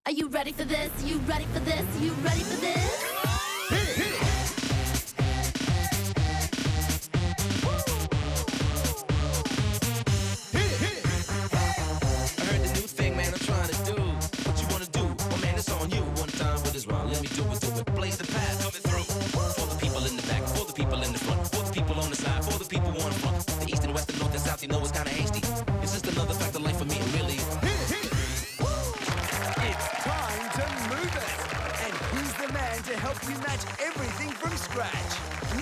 Are you ready for this? You ready for this? You ready for this? Hit it. I heard the new thing, man, I'm trying to do. What you wanna do? Oh man, it's on you. One time with this round, let me do it. Blaze the path, coming through. For the people in the back, for the people in the front, for the people on the side, for the people on the front. The east and west, the north and south, you know it's kinda hasty. It's just another fact of life for me, and really. It's time to move it. And he's the man to help you match everything from scratch.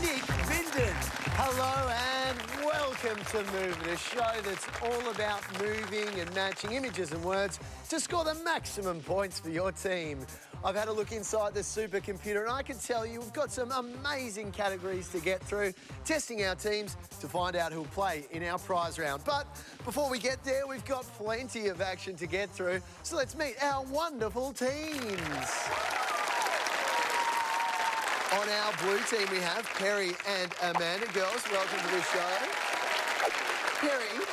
Nick Vindin. Hello and welcome to Move It, a show that's all about moving and matching images and words to score the maximum points for your team. I've had a look inside the supercomputer and I can tell you we've got some amazing categories to get through, testing our teams to find out who'll play in our prize round. But before we get there, we've got plenty of action to get through, so let's meet our wonderful teams. On our blue team, we have Perry and Amanda. Girls, welcome to the show. Perry,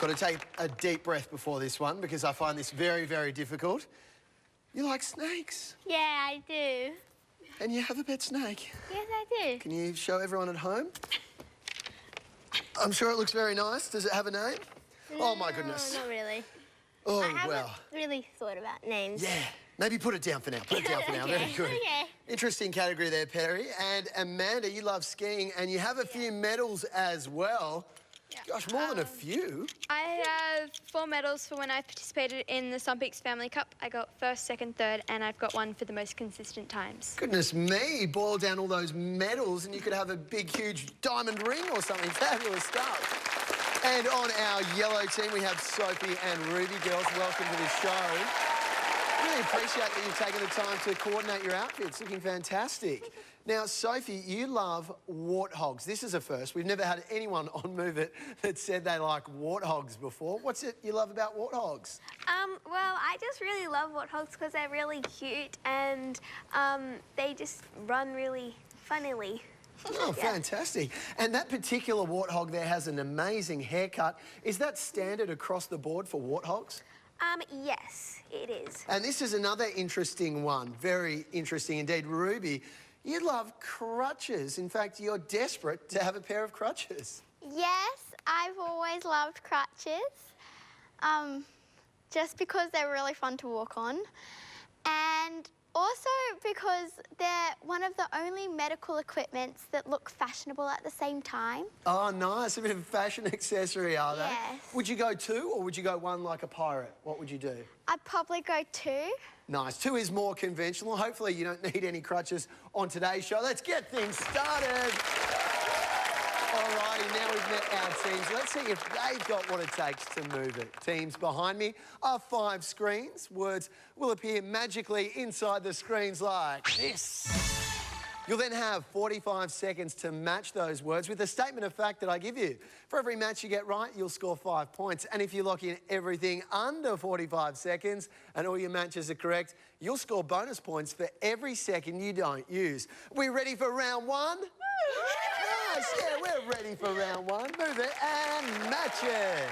got to take a deep breath before this one because I find this very, very difficult. You like snakes? Yeah, I do. And you have a pet snake? Yes, I do. Can you show everyone at home? I'm sure it looks very nice. Does it have a name? Oh, my goodness. No, not really. Oh, I haven't well. really thought about names. Yeah. Maybe put it down for now. Put it down for now. Okay, Very good. okay. Interesting category there, Perry. And Amanda, you love skiing and you have a few medals as well. Yeah. Gosh, more than a few. I have 4 medals for when I participated in the Sun Peaks Family Cup. I got first, second, third, and I've got 1 for the most consistent times. Goodness me, boil down all those medals and you could have a big, huge diamond ring or something. Fabulous stuff. And on our yellow team, we have Sophie and Ruby. Girls, welcome to the show. Really appreciate that you've taken the time to coordinate your outfits. Looking fantastic. Now, Sophie, you love warthogs. This is a first. We've never had anyone on Move It that said they like warthogs before. What's it you love about warthogs? Well, I just really love warthogs because they're really cute and they just run really funnily. Oh, fantastic. And that particular warthog there has an amazing haircut. Is that standard across the board for warthogs? Yes, it is. And this is another interesting one. Very interesting indeed. Ruby, you love crutches. In fact, you're desperate to have a pair of crutches. Yes, I've always loved crutches. Just because they're really fun to walk on. And also because they're one of the only medical equipments that look fashionable at the same time. Oh, nice. A bit of a fashion accessory, are they? Yes. Would you go 2 or would you go 1 like a pirate? What would you do? I'd probably go 2. Nice. 2 is more conventional. Hopefully you don't need any crutches on today's show. Let's get things started. Alrighty, now we've met our teams. Let's see if they've got what it takes to move it. Teams behind me are 5 screens. Words will appear magically inside the screens like this. You'll then have 45 seconds to match those words with a statement of fact that I give you. For every match you get right, you'll score 5 points. And if you lock in everything under 45 seconds and all your matches are correct, you'll score bonus points for every second you don't use. We ready for round 1? Nice, yeah, we're ready for round 1. Move it and match it.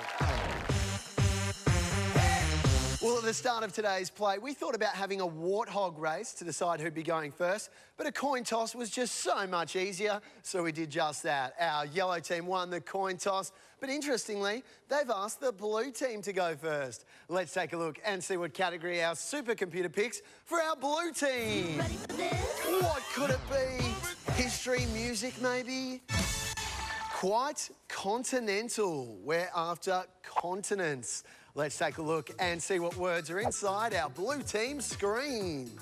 Well, at the start of today's play, we thought about having a warthog race to decide who'd be going first, but a coin toss was just so much easier, so we did just that. Our yellow team won the coin toss, but interestingly, they've asked the blue team to go first. Let's take a look and see what category our supercomputer picks for our blue team. Ready for this? What could it be? History, music, maybe? Quite continental. We're after continents. Let's take a look and see what words are inside our blue team screen.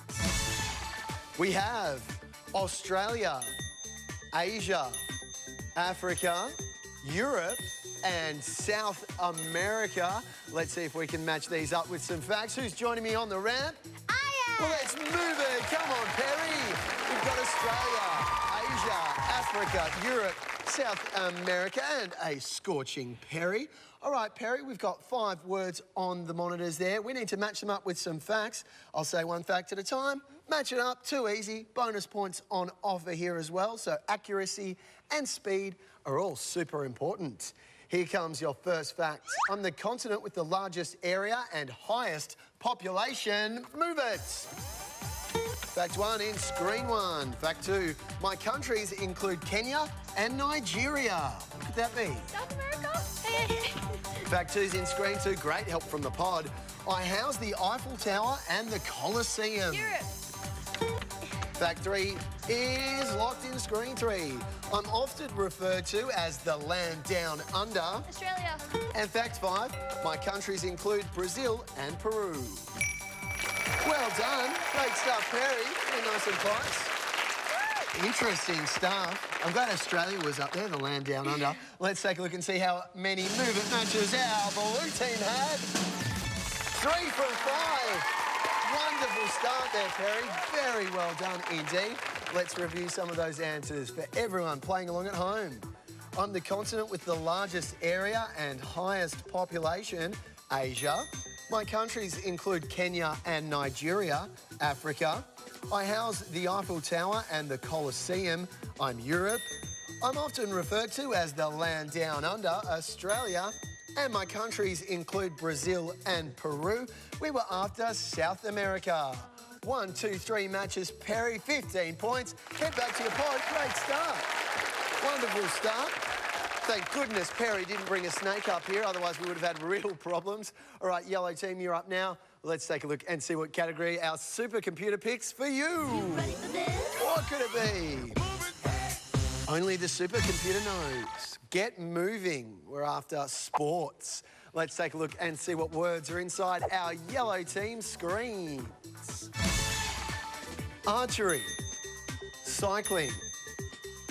We have Australia, Asia, Africa, Europe, and South America. Let's see if we can match these up with some facts. Who's joining me on the ramp? I am! Well, let's move it. Come on, Perry. We've got Australia, Asia, Africa, Europe, South America, and a scorching Perry. All right, Perry, we've got 5 words on the monitors there. We need to match them up with some facts. I'll say 1 fact at a time. Match it up, too easy. Bonus points on offer here as well. So accuracy and speed are all super important. Here comes your first fact. I'm the continent with the largest area and highest population. Move it. Fact 1 in screen 1. Fact 2, my countries include Kenya and Nigeria. What could that be? South America? Fact 2's in screen 2. Great help from the pod. I house the Eiffel Tower and the Colosseum. Europe. Fact 3 is locked in screen 3. I'm often referred to as the land down under. Australia. And fact 5, my countries include Brazil and Peru. Well done. Great stuff, Perry. Very nice and close. Interesting stuff. I'm glad Australia was up there, the land down under. Let's take a look and see how many Move It matches our blue team had. 3 from 5. Wonderful start there, Perry. Very well done indeed. Let's review some of those answers for everyone playing along at home. I'm the continent with the largest area and highest population, Asia. My countries include Kenya and Nigeria, Africa. I house the Eiffel Tower and the Colosseum, I'm Europe. I'm often referred to as the land down under, Australia. And my countries include Brazil and Peru. We were after South America. 1, 2, 3 matches, Perry, 15 points. Head back to your pod, great start. Wonderful start. Thank goodness Perry didn't bring a snake up here, otherwise we would have had real problems. All right, yellow team, you're up now. Let's take a look and see what category our supercomputer picks for you. Ready for this? What could it be? Only the supercomputer knows. Get moving. We're after sports. Let's take a look and see what words are inside our yellow team screens. Archery, cycling,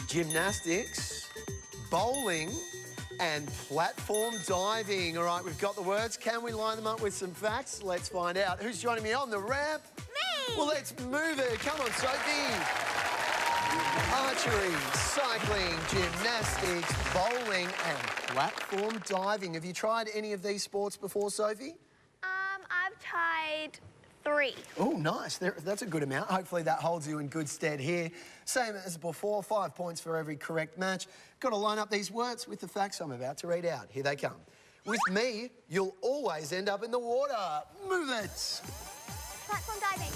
gymnastics, bowling, and platform diving. All right, we've got the words. Can we line them up with some facts? Let's find out. Who's joining me on the ramp? Me! Well, let's move it. Come on, Sophie. Archery, cycling, gymnastics, bowling, and platform diving. Have you tried any of these sports before, Sophie? I've tried 3. Oh, nice. That's a good amount. Hopefully that holds you in good stead here. Same as before, 5 points for every correct match. Got to line up these words with the facts I'm about to read out. Here they come. With me, you'll always end up in the water. Move it. Platform diving.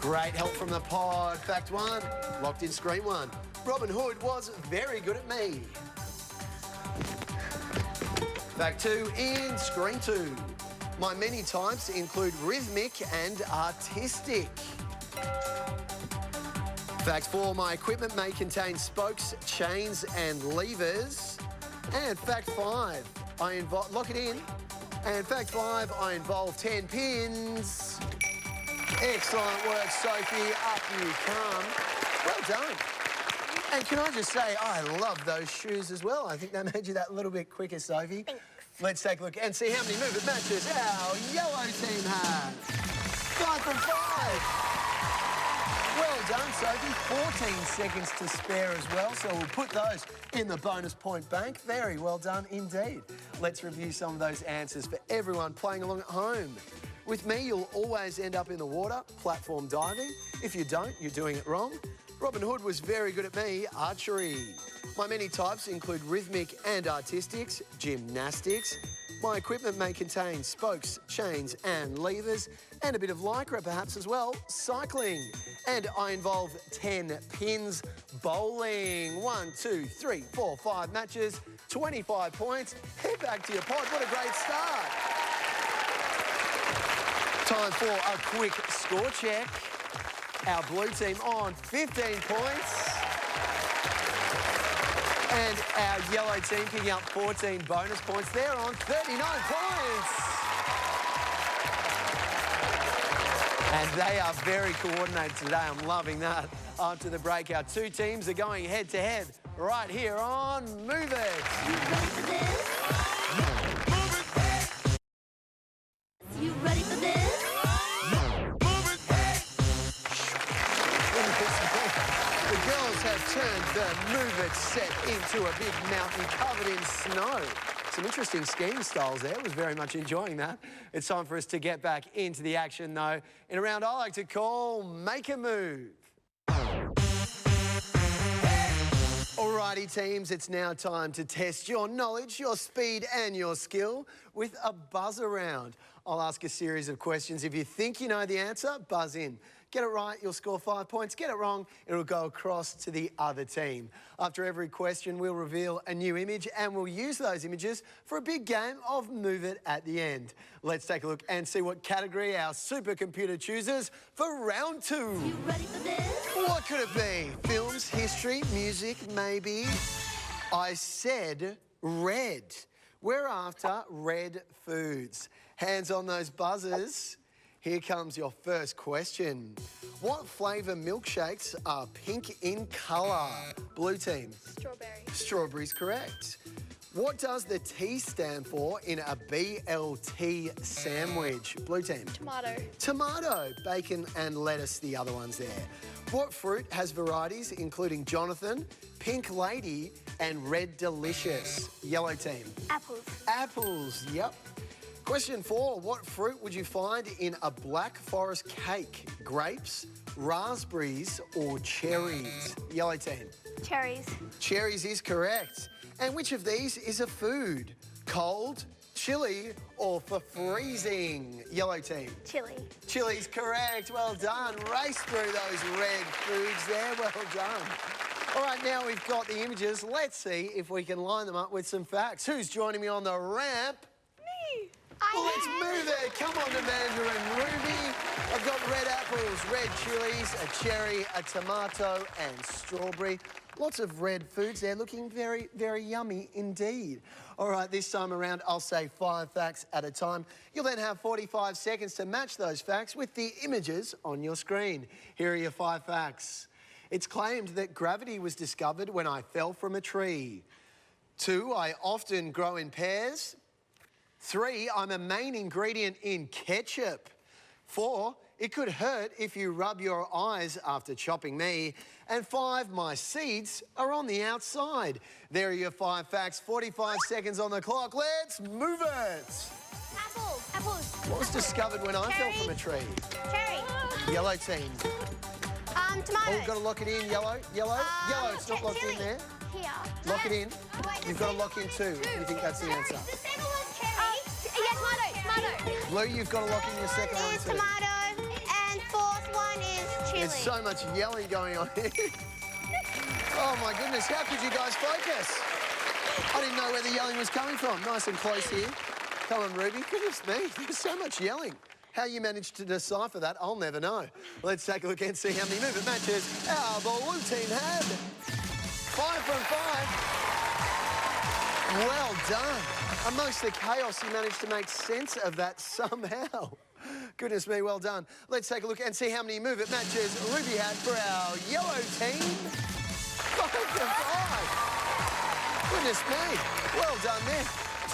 Great help from the pod. Fact 1, locked in screen 1. Robin Hood was very good at me. Fact 2, in screen 2. My many types include rhythmic and artistic. Fact 4, my equipment may contain spokes, chains and levers. And fact 5, lock it in. And fact 5, I involve 10 pins. Excellent work, Sophie. Up you come. Well done. And can I just say, I love those shoes as well. I think they made you that little bit quicker, Sophie. Thanks. Let's take a look and see how many Move It matches our yellow team has. 5 from 5. Well done, Sophie. 14 seconds to spare as well, so we'll put those in the bonus point bank. Very well done indeed. Let's review some of those answers for everyone playing along at home. With me, you'll always end up in the water, platform diving. If you don't, you're doing it wrong. Robin Hood was very good at me, archery. My many types include rhythmic and artistics, gymnastics. My equipment may contain spokes, chains and levers, and a bit of lycra perhaps as well, cycling. And I involve 10 pins, bowling. 1, 2, 3, 4, 5 matches, 25 points. Head back to your pod. What a great start. Time for a quick score check. Our blue team on 15 points. And our yellow team picking up 14 bonus points. They're on 39 points. And they are very coordinated today. I'm loving that. After the break, our 2 teams are going head-to-head right here on Move It. You ready for this? You ready for this? The girls have turned the Move It set into a big mountain covered in snow. Some interesting skiing styles there. I was very much enjoying that. It's time for us to get back into the action, though, in a round I like to call Make a Move. Alrighty, teams, it's now time to test your knowledge, your speed and your skill with a buzz around. I'll ask a series of questions. If you think you know the answer, buzz in. Get it right, you'll score 5 points. Get it wrong, it'll go across to the other team. After every question, we'll reveal a new image and we'll use those images for a big game of Move It at the end. Let's take a look and see what category our supercomputer chooses for round 2. You ready for this? What could it be? Films, history, music, maybe? I said red. We're after red foods. Hands on those buzzers. Here comes your first question. What flavour milkshakes are pink in colour? Blue team. Strawberry. Strawberry's correct. What does the T stand for in a BLT sandwich? Blue team. Tomato. Tomato, bacon and lettuce, the other ones there. What fruit has varieties including Jonathan, Pink Lady and Red Delicious? Yellow team. Apples. Apples, yep. Question 4, what fruit would you find in a Black Forest cake? Grapes, raspberries or cherries? Yellow team. Cherries. Cherries is correct. And which of these is a food? Cold, chili or for freezing? Yellow team. Chili. Chili's correct, well done. Race through those red foods there, well done. All right, now we've got the images. Let's see if we can line them up with some facts. Who's joining me on the ramp? Me. Well, let's move it. Come on, Amanda and Ruby. I've got red apples, red chilies, a cherry, a tomato and strawberry. Lots of red foods there, looking very, very yummy indeed. All right, this time around, I'll say 5 facts at a time. You'll then have 45 seconds to match those facts with the images on your screen. Here are your 5 facts. It's claimed that gravity was discovered when I fell from a tree. 2, I often grow in pairs. 3, I'm a main ingredient in ketchup. 4, it could hurt if you rub your eyes after chopping me. And 5, my seeds are on the outside. There are your 5 facts, 45 seconds on the clock. Let's move it. Apples. Apples. What was discovered when I fell from a tree? Cherry. Yellow team. Tomato. Oh, we've got to lock it in, yellow. Yellow, it's not locked in there. Here. Lock it in. Wait, You've got to lock in 2. You think that's the answer? The second one's cherry. Yeah, tomato. Blue, you've got to lock in your second one Is too. tomato, and 4th one is chili. There's so much yelling going on here. Oh my goodness, how could you guys focus? I didn't know where the yelling was coming from. Nice and close here. Come on, Ruby. Goodness me, there's so much yelling. How you managed to decipher that, I'll never know. Let's take a look and see how many movement matches our blue team had. 5 from 5. Well done. Amongst the chaos, you managed to make sense of that somehow. Goodness me, well done. Let's take a look and see how many Move It matches Ruby had for our yellow team. 5 from 5. Goodness me, well done there.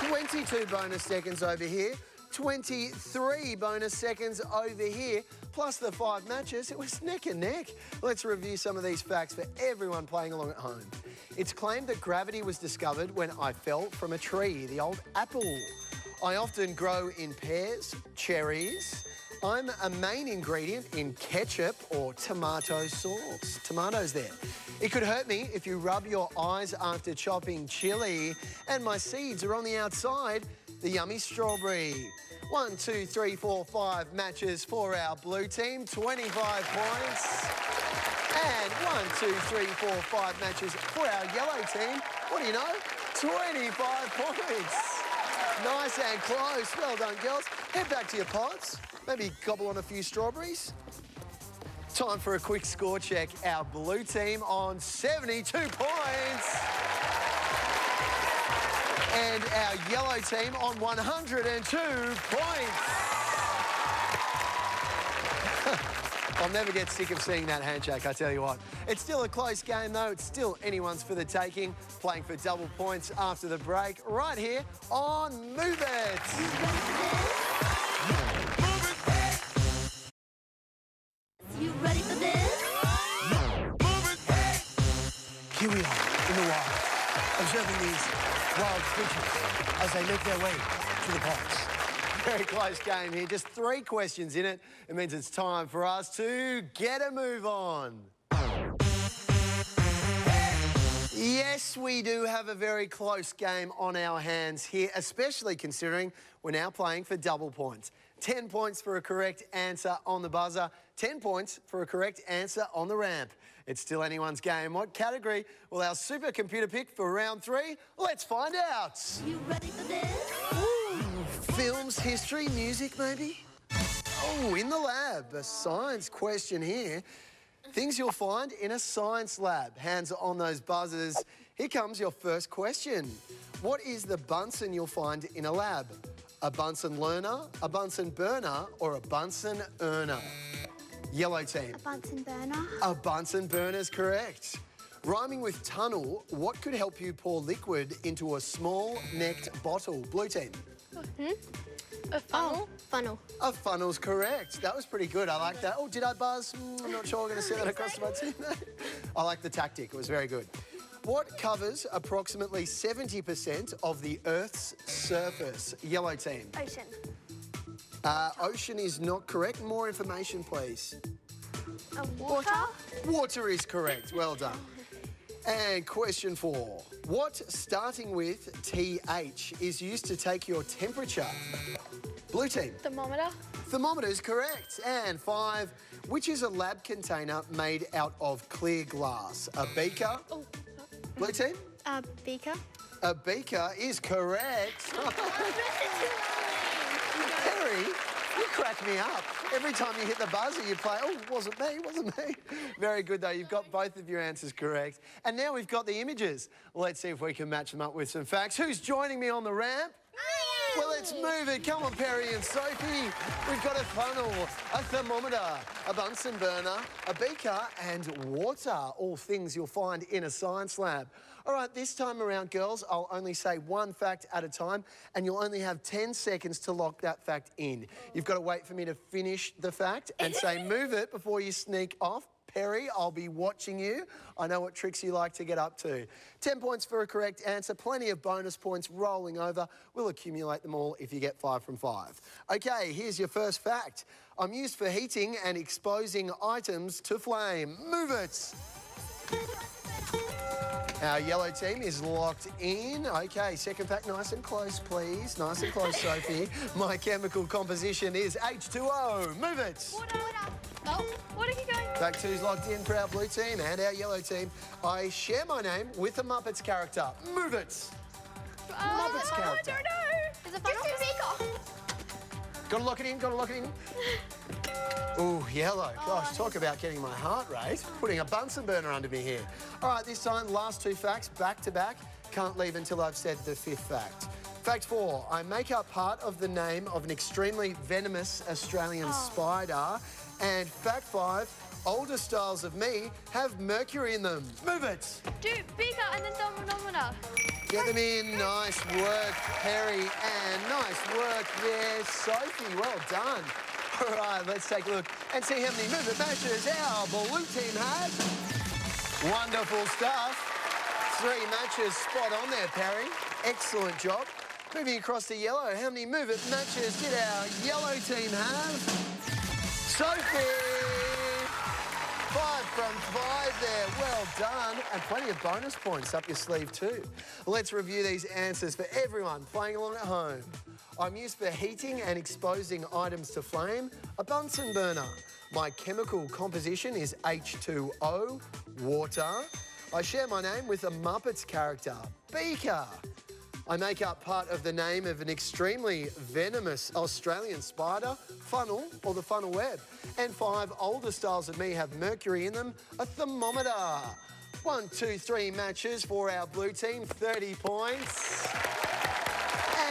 22 bonus seconds over here. 23 bonus seconds over here, plus the 5 matches. It was neck and neck. Let's review some of these facts for everyone playing along at home. It's claimed that gravity was discovered when I fell from a tree, the old apple. I often grow in pears, cherries. I'm a main ingredient in ketchup or tomato sauce. Tomatoes there. It could hurt me if you rub your eyes after chopping chili. And my seeds are on the outside, the yummy strawberry. 1, 2, 3, 4, 5 matches for our blue team, 25 points. And 1, 2, 3, 4, 5 matches for our yellow team. What do you know? 25 points. Nice and close. Well done, girls. Head back to your pods. Maybe gobble on a few strawberries. Time for a quick score check. Our blue team on 72 points. And our yellow team on 102 points. I'll never get sick of seeing that handshake, I tell you what. It's still a close game, though. It's still anyone's for the taking. Playing for double points after the break, right here on Move It. You ready for this? Here we are, in the wild, observing these wild creatures as they make their way to the pods. Very close game here, just 3 questions in it. It means it's time for us to get a move on. Yes, we do have a very close game on our hands here, especially considering we're now playing for double points. 10 points for a correct answer on the buzzer, 10 points for a correct answer on the ramp. It's still anyone's game. What category will our supercomputer pick for round 3? Let's find out. You ready for this? Ooh, films, history, music maybe? Oh, in the lab, a science question here. Things you'll find in a science lab. Hands on those buzzers. Here comes your first question. What is the Bunsen you'll find in a lab? A Bunsen learner, a Bunsen burner, or a Bunsen earner? Yellow team. A Bunsen burner. A Bunsen burner's correct. Rhyming with tunnel, what could help you pour liquid into a small-necked bottle? Blue team. A funnel? Funnel. A funnel's correct. That was pretty good. I like that. Oh, did I buzz? I'm not sure I'm going to send that across to my team. I like the tactic. It was very good. What covers approximately 70% of the Earth's surface? Yellow team. Ocean. Ocean is not correct. More information, please. Water. Water is correct. Well done. And question 4. What, starting with TH, is used to take your temperature? Blue team. Thermometer? Thermometer is correct. And 5. Which is a lab container made out of clear glass? A beaker? Oh. Blue team? A beaker. A beaker is correct. Perry, you crack me up. Every time you hit the buzzer, you play, oh, wasn't me. Very good, though. You've got both of your answers correct. And now we've got the images. Let's see if we can match them up with some facts. Who's joining me on the ramp? Well, let's move it. Come on, Perry and Sophie. We've got a funnel, a thermometer, a Bunsen burner, a beaker, and water. All things you'll find in a science lab. All right, this time around, girls, I'll only say one fact at a time, and you'll only have 10 seconds to lock that fact in. You've got to wait for me to finish the fact and say move it before you sneak off. Perry, I'll be watching you. I know what tricks you like to get up to. 10 points for a correct answer, plenty of bonus points rolling over. We'll accumulate them all if you get 5 from 5. Okay, here's your first fact. I'm used for heating and exposing items to flame. Move it. Our yellow team is locked in. Okay, second fact, nice and close, please. Nice and close, Sophie. My chemical composition is H2O. Move it. Water. Oh, what are you going? Fact 2's locked in for our blue team and our yellow team. I share my name with a Muppets character. Move it. Muppets character. I don't know. Is it funnel? Beaker. Gotta lock it in, gotta lock it in. Ooh, yellow. Gosh, talk about getting my heart rate. Putting a Bunsen burner under me here. All right, this time, last 2 facts back to back. Can't leave until I've said the 5th fact. Fact 4, I make up part of the name of an extremely venomous Australian spider. And fact 5, older styles of me have mercury in them. Move it. Do beaker and then thermometer. Get them in. Nice work, Perry, and nice work there, Sophie. Well done. All right, let's take a look and see how many movement matches our blue team has. Wonderful stuff. 3 matches spot on there, Perry. Excellent job. Moving across to yellow, how many movement matches did our yellow team have? Sophie! 5 from 5 there. Well done. And plenty of bonus points up your sleeve too. Let's review these answers for everyone playing along at home. I'm used for heating and exposing items to flame. A Bunsen burner. My chemical composition is H2O, water. I share my name with a Muppets character, beaker. I make up part of the name of an extremely venomous Australian spider, funnel, or the funnel web. And 5 older styles of me have mercury in them, a thermometer. 1, 2, 3 matches for our blue team, 30 points.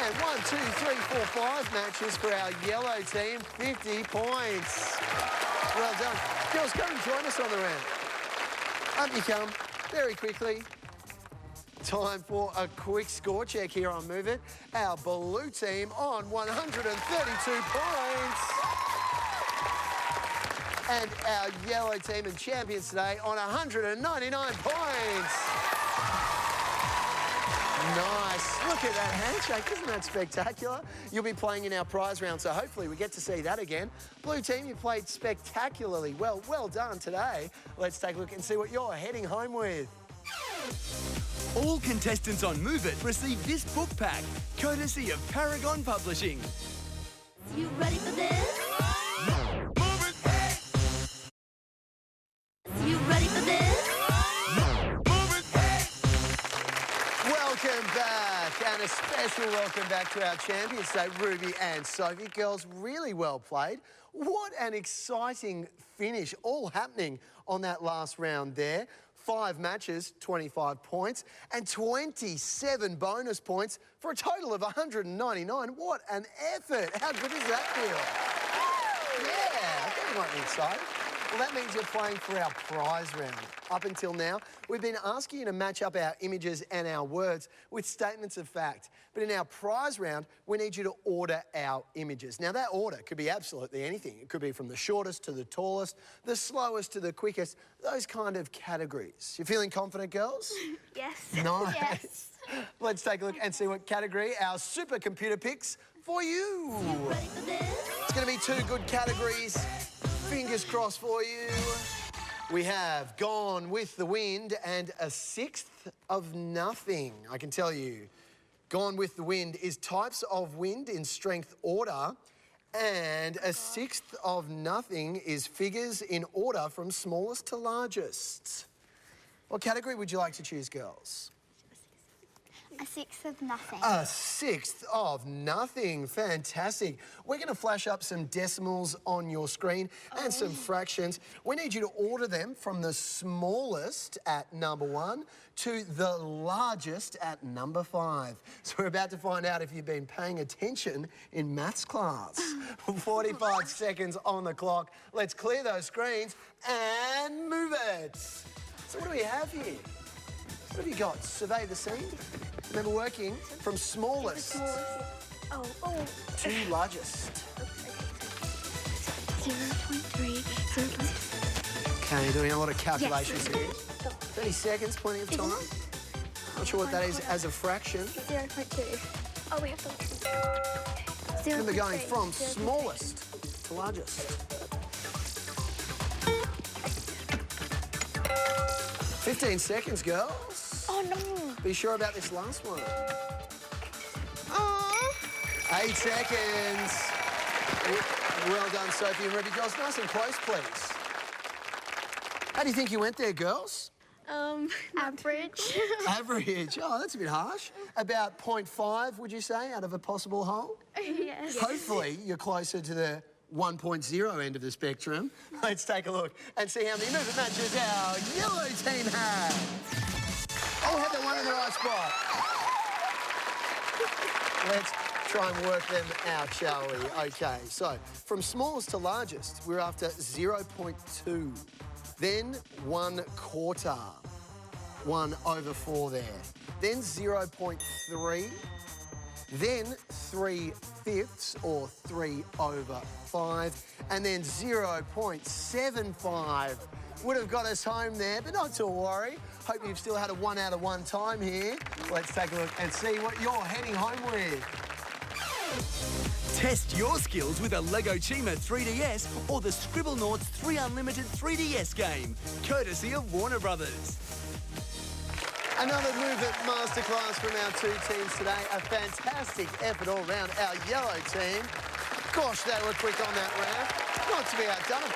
And 1, 2, 3, 4, 5 matches for our yellow team, 50 points. Well done. Girls, come and join us on the ramp. Up you come, very quickly. Time for a quick score check here on Move It. Our blue team on 132 points. And our yellow team and champions today on 199 points. Nice. Look at that handshake. Isn't that spectacular? You'll be playing in our prize round, so hopefully we get to see that again. Blue team, you played spectacularly well. Well done today. Let's take a look and see what you're heading home with. All contestants on Move It receive this book pack, courtesy of Paragon Publishing. You ready for this? You ready for this? Welcome back, and a special welcome back to our champions today, Ruby and Sophie. Girls, really well played. What an exciting finish, all happening on that last round there. 5 matches, 25 points, and 27 bonus points for a total of 199. What an effort. How good does that feel? Yeah, I think you might be excited. Well, that means you're playing for our prize round. Up until now, we've been asking you to match up our images and our words with statements of fact. But in our prize round, we need you to order our images. Now, that order could be absolutely anything. It could be from the shortest to the tallest, the slowest to the quickest, those kind of categories. You feeling confident, girls? Yes. Nice. Yes. Let's take a look and see what category our supercomputer picks for you. Ready for this? It's going to be 2 good categories. Fingers crossed for you. We have Gone with the Wind and a 6th of nothing. I can tell you, Gone with the Wind is types of wind in strength order, and a 6th of nothing is figures in order from smallest to largest. What category would you like to choose, girls? A 6th of nothing. A 6th of nothing. Fantastic. We're going to flash up some decimals on your screen and some fractions. We need you to order them from the smallest at number 1 to the largest at number 5. So we're about to find out if you've been paying attention in maths class. 45 seconds on the clock. Let's clear those screens and move it. So what do we have here? What have you got? Survey the scene. Remember working from smallest Oh. to largest. 0.3, 0.3. Okay, doing a lot of calculations here. 30 seconds, plenty of time. Not sure what that is as a fraction. 0.2. Oh, we have to... Remember going from smallest to largest. 15 seconds, girls. Oh, no. Be sure about this last one. Oh. 8 seconds. Well done, Sophie and Ruby. Girls, nice and close, please. How do you think you went there, girls? Average. Average. Oh, that's a bit harsh. About 0.5, would you say, out of a possible whole? Yes. Hopefully, you're closer to the 1.0 end of the spectrum. Let's take a look and see how many movement matches our yellow team had. All had that one in the right spot. Let's try and work them out, shall we? Okay, so from smallest to largest, we're after 0.2. Then 1/4. 1/4 there. Then 0.3. Then 3/5 or 3/5. And then 0.75 would have got us home there, but not to worry. Hope you've still had a 1 out of 1 time here. Let's take a look and see what you're heading home with. Test your skills with a Lego Chima 3DS or the Scribblenauts 3 Unlimited 3DS game, courtesy of Warner Brothers. Another Move It masterclass from our 2 teams today. A fantastic effort all round. Our yellow team, gosh, they were quick on that round. Not to be outdone, of